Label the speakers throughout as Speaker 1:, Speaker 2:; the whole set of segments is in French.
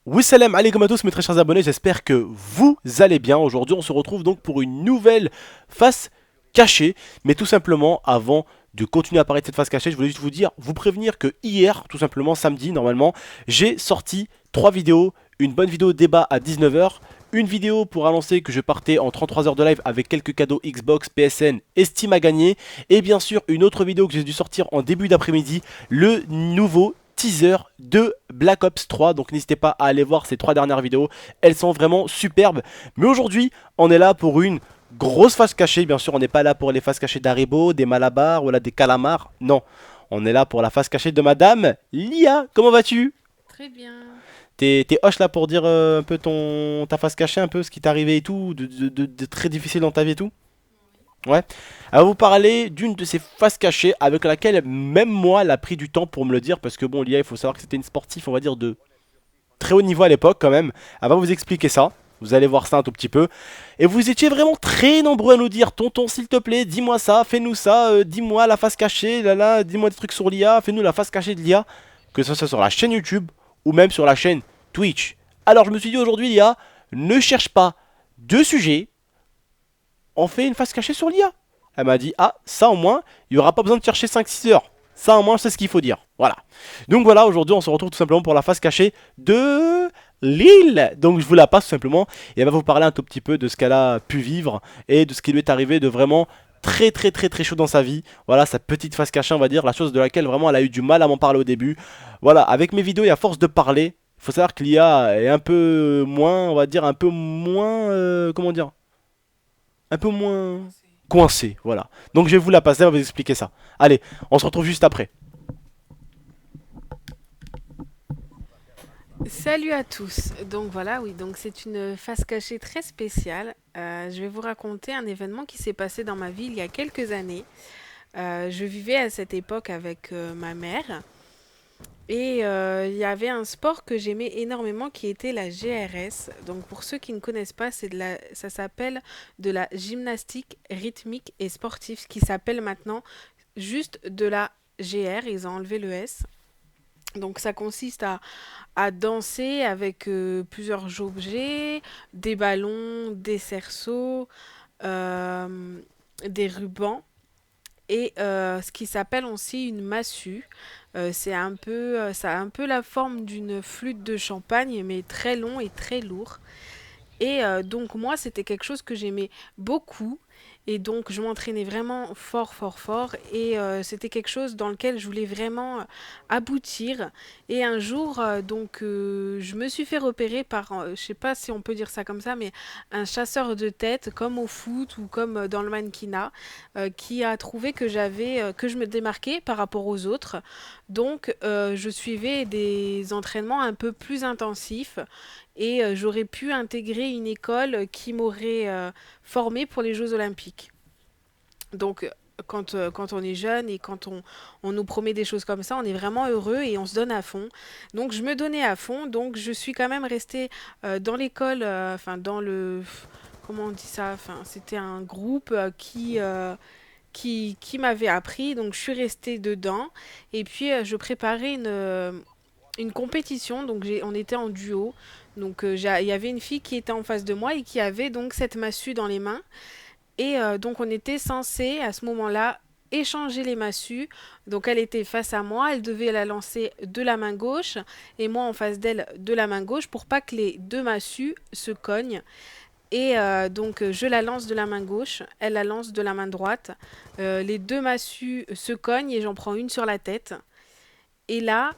Speaker 1: Oui, salam alaikum à tous mes très chers abonnés, j'espère que vous allez bien. Aujourd'hui on se retrouve donc pour une nouvelle face cachée. Mais tout simplement, avant de continuer à parler de cette face cachée, je voulais juste vous prévenir que hier, tout simplement samedi normalement, j'ai sorti 3 vidéos. Une bonne vidéo débat à 19 h, une vidéo pour annoncer que je partais en 33 heures de live avec quelques cadeaux Xbox, PSN et Steam à gagner. Et bien sûr une autre vidéo que j'ai dû sortir en début d'après-midi, le nouveau teaser de Black Ops 3. Donc n'hésitez pas à aller voir ces 3 dernières vidéos, elles sont vraiment superbes. Mais aujourd'hui on est là pour une grosse face cachée. Bien sûr on n'est pas là pour les faces cachées d'Haribo, des Malabar ou là des calamars. Non, on est là pour la face cachée de madame Lia. Comment vas-tu?
Speaker 2: Très bien.
Speaker 1: T'es hoche là pour dire un peu ta face cachée, un peu ce qui t'est arrivé et tout, de très difficile dans ta vie et tout? Ouais. Elle va vous parler d'une de ces faces cachées avec laquelle même moi elle a pris du temps pour me le dire. Parce que bon, Lia, il faut savoir que c'était une sportive, on va dire, de très haut niveau à l'époque quand même. Elle va vous expliquer ça. Vous allez voir ça un tout petit peu. Et vous étiez vraiment très nombreux à nous dire: tonton, s'il te plaît, dis-moi ça, fais-nous ça, dis-moi la face cachée, là, dis-moi des trucs sur l'IA, fais-nous la face cachée de l'IA. Que ce soit sur la chaîne YouTube ou même sur la chaîne Twitch. Alors je me suis dit aujourd'hui, l'IA, ne cherche pas de sujet, on fait une face cachée sur l'IA. Elle m'a dit: ah, ça au moins, il n'y aura pas besoin de chercher 5-6 heures. Ça au moins, c'est ce qu'il faut dire. Voilà. Donc voilà, aujourd'hui, on se retrouve tout simplement pour la face cachée de Lille. Donc je vous la passe tout simplement. Et elle va vous parler un tout petit peu de ce qu'elle a pu vivre et de ce qui lui est arrivé de vraiment très chaud dans sa vie. Voilà, sa petite face cachée, on va dire. La chose de laquelle vraiment elle a eu du mal à m'en parler au début. Voilà, avec mes vidéos et à force de parler, il faut savoir que l'IA est un peu moins, on va dire, un peu moins, comment dire, un peu moins coincé, voilà. Donc je vais vous la passer, on va vous expliquer ça. Allez, on se retrouve juste après.
Speaker 2: Salut à tous. Donc voilà, oui, donc c'est une face cachée très spéciale. Je vais vous raconter un événement qui s'est passé dans ma vie il y a quelques années. Je vivais à cette époque avec ma mère et il y avait un sport que j'aimais énormément qui était la GRS. Donc pour ceux qui ne connaissent pas, ça s'appelle de la gymnastique rythmique et sportive, ce qui s'appelle maintenant juste de la GR. Ils ont enlevé le S. Donc ça consiste à danser avec plusieurs objets, des ballons, des cerceaux, euh, des rubans et ce qui s'appelle aussi une massue. Ça a un peu la forme d'une flûte de champagne mais très long et très lourd. Et donc moi, c'était quelque chose que j'aimais beaucoup. Et donc je m'entraînais vraiment fort. Et c'était quelque chose dans lequel je voulais vraiment aboutir. Et un jour, je me suis fait repérer par, je sais pas si on peut dire ça comme ça, mais un chasseur de tête, comme au foot ou comme dans le mannequinat, qui a trouvé que je me démarquais par rapport aux autres. Donc je suivais des entraînements un peu plus intensifs et j'aurais pu intégrer une école qui m'aurait formée pour les Jeux Olympiques. Donc, quand on est jeune et quand on nous promet des choses comme ça, on est vraiment heureux et on se donne à fond. Donc, je me donnais à fond. Donc, je suis quand même restée dans l'école, enfin, dans le. Comment on dit ça? Enfin, c'était un groupe qui m'avait appris. Donc, je suis restée dedans. Et puis, je préparais une compétition, donc on était en duo. Donc il y avait une fille qui était en face de moi et qui avait donc cette massue dans les mains. Et donc on était censé à ce moment-là échanger les massues. Donc elle était face à moi, elle devait la lancer de la main gauche et moi en face d'elle de la main gauche pour pas que les deux massues se cognent. Et je la lance de la main gauche, elle la lance de la main droite. Les deux massues se cognent et j'en prends une sur la tête. Et là,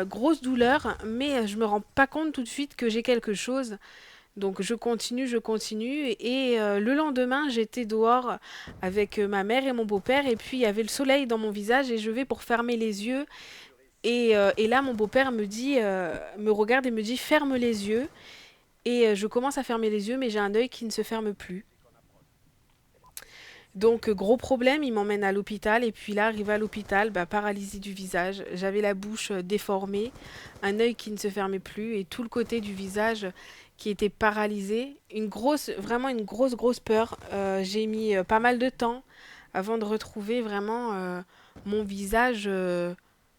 Speaker 2: grosse douleur, mais je me rends pas compte tout de suite que j'ai quelque chose. Donc je continue. Et le lendemain, j'étais dehors avec ma mère et mon beau-père. Et puis il y avait le soleil dans mon visage et je vais pour fermer les yeux. Et là, mon beau-père me regarde et me dit ferme les yeux. Et je commence à fermer les yeux, mais j'ai un œil qui ne se ferme plus. Donc gros problème, il m'emmène à l'hôpital et puis là, arrivé à l'hôpital, bah, paralysie du visage. J'avais la bouche déformée, un œil qui ne se fermait plus et tout le côté du visage qui était paralysé. Une grosse, vraiment une grosse peur. J'ai mis pas mal de temps avant de retrouver vraiment mon visage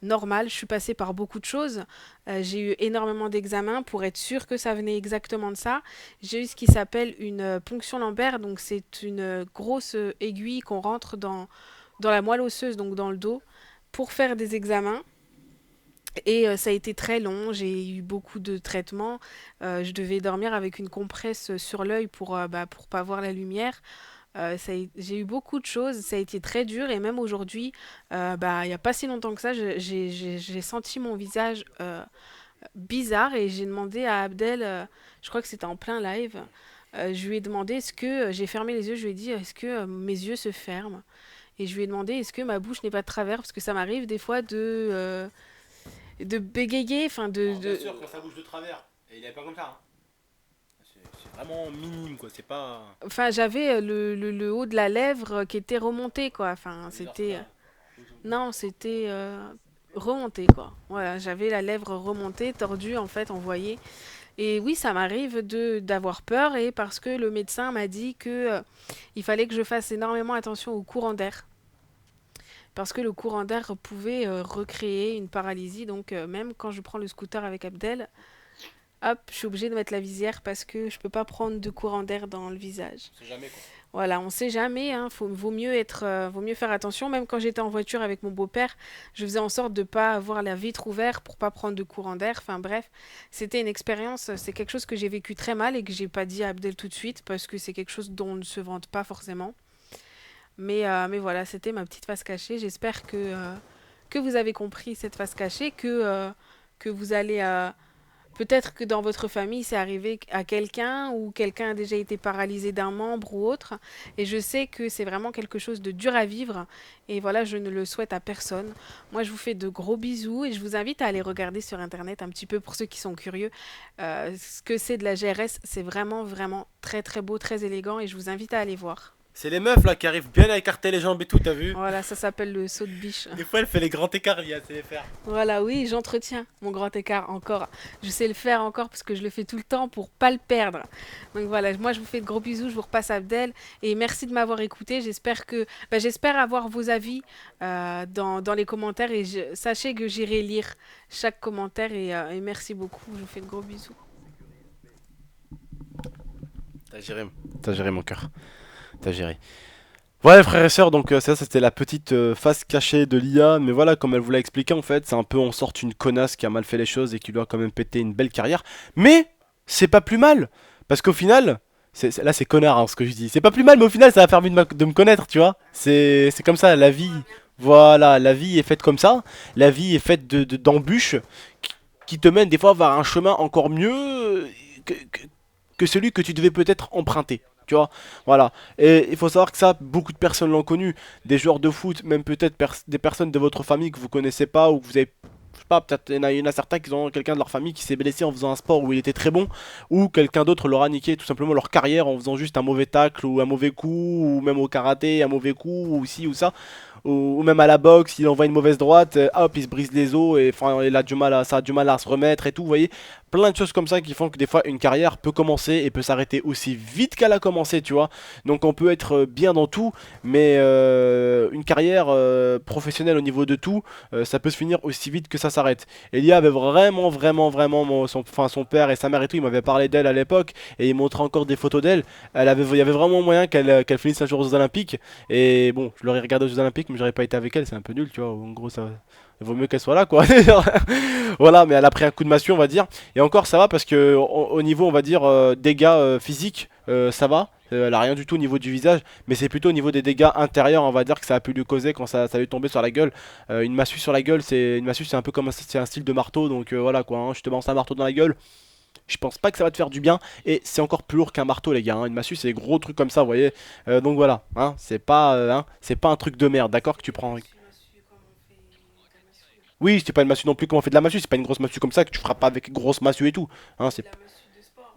Speaker 2: normal. Je suis passée par beaucoup de choses. J'ai eu énormément d'examens pour être sûre que ça venait exactement de ça. J'ai eu ce qui s'appelle une ponction lombaire. Donc c'est une grosse aiguille qu'on rentre dans la moelle osseuse, donc dans le dos, pour faire des examens. Et ça a été très long, j'ai eu beaucoup de traitements. Je devais dormir avec une compresse sur l'œil pour pas voir la lumière. J'ai eu beaucoup de choses, ça a été très dur et même aujourd'hui, il n'y a pas si longtemps que ça, j'ai senti mon visage bizarre et j'ai demandé à Abdel, je crois que c'était en plein live, je lui ai demandé est-ce que j'ai fermé les yeux, je lui ai dit est-ce que mes yeux se ferment et je lui ai demandé est-ce que ma bouche n'est pas de travers parce que ça m'arrive des fois de bégayer, enfin
Speaker 1: Alors bien sûr, quand ça bouge de travers, et il est pas comme ça, hein. C'est vraiment minime quoi, c'est pas.
Speaker 2: enfin j'avais le haut de la lèvre qui était remonté quoi, enfin
Speaker 1: Mais genre,
Speaker 2: c'était
Speaker 1: là,
Speaker 2: non, c'était remonté quoi. Voilà, j'avais la lèvre remontée, tordue en fait, on voyait. Et oui, ça m'arrive de d'avoir peur et parce que le médecin m'a dit que il fallait que je fasse énormément attention au courant d'air parce que le courant d'air pouvait recréer une paralysie. Donc même quand je prends le scooter avec Abdel, hop, je suis obligée de mettre la visière parce que je peux pas prendre de courant d'air dans le visage.
Speaker 1: on sait jamais quoi.
Speaker 2: Voilà, on sait jamais, hein, vaut mieux faire attention. Même quand j'étais en voiture avec mon beau-père, je faisais en sorte de pas avoir la vitre ouverte pour pas prendre de courant d'air. Enfin bref, c'était une expérience, c'est quelque chose que j'ai vécu très mal et que j'ai pas dit à Abdel tout de suite parce que c'est quelque chose dont on ne se vante pas forcément. Mais voilà, c'était ma petite face cachée. J'espère que vous avez compris cette face cachée, que vous allez peut-être que dans votre famille, c'est arrivé à quelqu'un ou quelqu'un a déjà été paralysé d'un membre ou autre. Et je sais que c'est vraiment quelque chose de dur à vivre. Et voilà, je ne le souhaite à personne. Moi, je vous fais de gros bisous et je vous invite à aller regarder sur Internet un petit peu pour ceux qui sont curieux. Ce que c'est de la GRS, c'est vraiment très très beau, très élégant et je vous invite à aller voir.
Speaker 1: C'est les meufs là qui arrivent bien à écarter les jambes et tout, t'as vu?
Speaker 2: Voilà, ça s'appelle le saut de biche.
Speaker 1: Des fois elle fait les grands écarts, il y a c'est les faire.
Speaker 2: Voilà, oui, j'entretiens mon grand écart encore. Je sais le faire encore parce que je le fais tout le temps pour pas le perdre. Donc voilà, moi je vous fais de gros bisous, je vous repasse Abdel et merci de m'avoir écouté. J'espère avoir vos avis dans les commentaires et sachez que j'irai lire chaque commentaire et merci beaucoup. Je vous fais de gros bisous.
Speaker 1: T'as géré mon cœur. T'as géré. Ouais frères et sœurs, donc ça c'était la petite face cachée de l'IA, mais voilà comme elle vous l'a expliqué en fait, c'est un peu en sorte une connasse qui a mal fait les choses et qui lui a quand même pété une belle carrière, mais c'est pas plus mal, parce qu'au final, là c'est connard hein, ce que je dis, c'est pas plus mal mais au final ça a permis de me connaître tu vois, c'est comme ça la vie, voilà, la vie est faite comme ça, la vie est faite d'embûches qui, qui te mènent des fois vers un chemin encore mieux que, que- que celui que tu devais peut-être emprunter. Tu vois, voilà. Et il faut savoir que ça, beaucoup de personnes l'ont connu. Des joueurs de foot, même peut-être des personnes de votre famille que vous connaissez pas ou que vous avez. Je sais pas, peut-être il y en a certains qui ont quelqu'un de leur famille qui s'est blessé en faisant un sport où il était très bon, ou quelqu'un d'autre leur a niqué tout simplement leur carrière en faisant juste un mauvais tacle ou un mauvais coup, ou même au karaté, un mauvais coup, ou ci ou ça, ou même à la boxe, il envoie une mauvaise droite, hop, il se brise les os et enfin, ça a du mal à se remettre et tout, vous voyez. Plein de choses comme ça qui font que des fois une carrière peut commencer et peut s'arrêter aussi vite qu'elle a commencé, tu vois. Donc on peut être bien dans tout, mais une carrière professionnelle au niveau de tout, ça peut se finir aussi vite que ça s'arrête. Elia avait vraiment son père et sa mère et tout, il m'avait parlé d'elle à l'époque et il montrait encore des photos d'elle. Il y avait vraiment moyen qu'elle finisse un jour aux Jeux Olympiques. Et bon, je l'aurais regardé aux Jeux Olympiques, mais j'aurais pas été avec elle, c'est un peu nul, tu vois. En gros, ça. Il vaut mieux qu'elle soit là, quoi. Voilà, mais elle a pris un coup de massue, on va dire. Et encore, ça va parce que au niveau, on va dire, dégâts physiques, ça va. Elle a rien du tout au niveau du visage, mais c'est plutôt au niveau des dégâts intérieurs, on va dire que ça a pu lui causer quand ça lui est tombé sur la gueule. Une massue sur la gueule, c'est un peu comme c'est un style de marteau, donc voilà quoi. Hein. Je te balance un marteau dans la gueule. Je pense pas que ça va te faire du bien et c'est encore plus lourd qu'un marteau les gars. Hein. Une massue c'est des gros trucs comme ça, vous voyez. Donc voilà, hein. C'est pas un truc de merde, d'accord que tu prends. Oui, c'est pas une massue non plus comme on fait de la massue, c'est pas une grosse massue comme ça que tu frappes pas avec une grosse massue et tout. Hein, c'est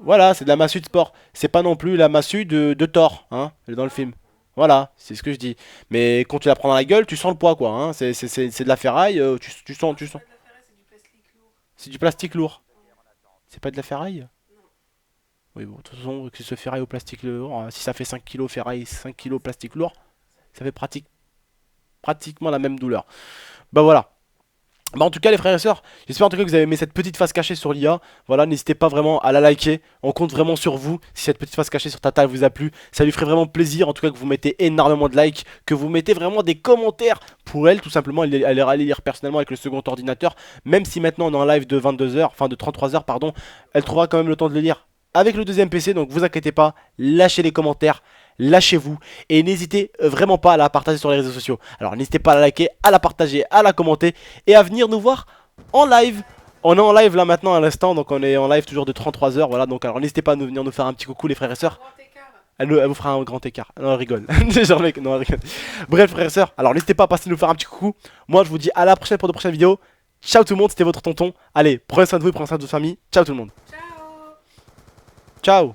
Speaker 1: voilà, c'est de la massue de sport. C'est pas non plus la massue de Thor, hein, dans le film. Voilà, c'est ce que je dis. Mais quand tu la prends dans la gueule, tu sens le poids quoi. Hein. C'est de la ferraille, tu sens, tu sens. C'est du plastique lourd. C'est pas de la ferraille? Oui, bon, de toute façon, que ce ferraille au plastique lourd, si ça fait 5 kilos ferraille, 5 kilos plastique lourd, ça fait pratiquement la même douleur. Bah voilà. Bah en tout cas les frères et sœurs, j'espère en tout cas que vous avez aimé cette petite face cachée sur l'IA. Voilà, n'hésitez pas vraiment à la liker. On compte vraiment sur vous. Si cette petite face cachée sur Tata vous a plu, ça lui ferait vraiment plaisir. En tout cas que vous mettez énormément de likes, que vous mettez vraiment des commentaires pour elle. Tout simplement, elle ira les lire personnellement avec le second ordinateur. Même si maintenant on est en live de 22 h, enfin de 33 h pardon, elle trouvera quand même le temps de les lire avec le deuxième PC. Donc vous inquiétez pas, lâchez les commentaires. Lâchez-vous et n'hésitez vraiment pas à la partager sur les réseaux sociaux. Alors n'hésitez pas à la liker, à la partager, à la commenter et à venir nous voir en live. On est en live là maintenant à l'instant, donc on est en live toujours de 33 h. Voilà, donc alors n'hésitez pas à venir nous faire un petit coucou les frères et sœurs. Elle vous fera un grand écart. Non, elle rigole. Genre, mec, non, elle rigole. Bref, frères et sœurs, alors n'hésitez pas à passer nous faire un petit coucou. Moi, je vous dis à la prochaine pour de prochaines vidéos. Ciao tout le monde, c'était votre tonton. Allez, prenez soin de vous et prenez soin de votre famille. Ciao tout le monde.
Speaker 2: Ciao!
Speaker 1: Ciao.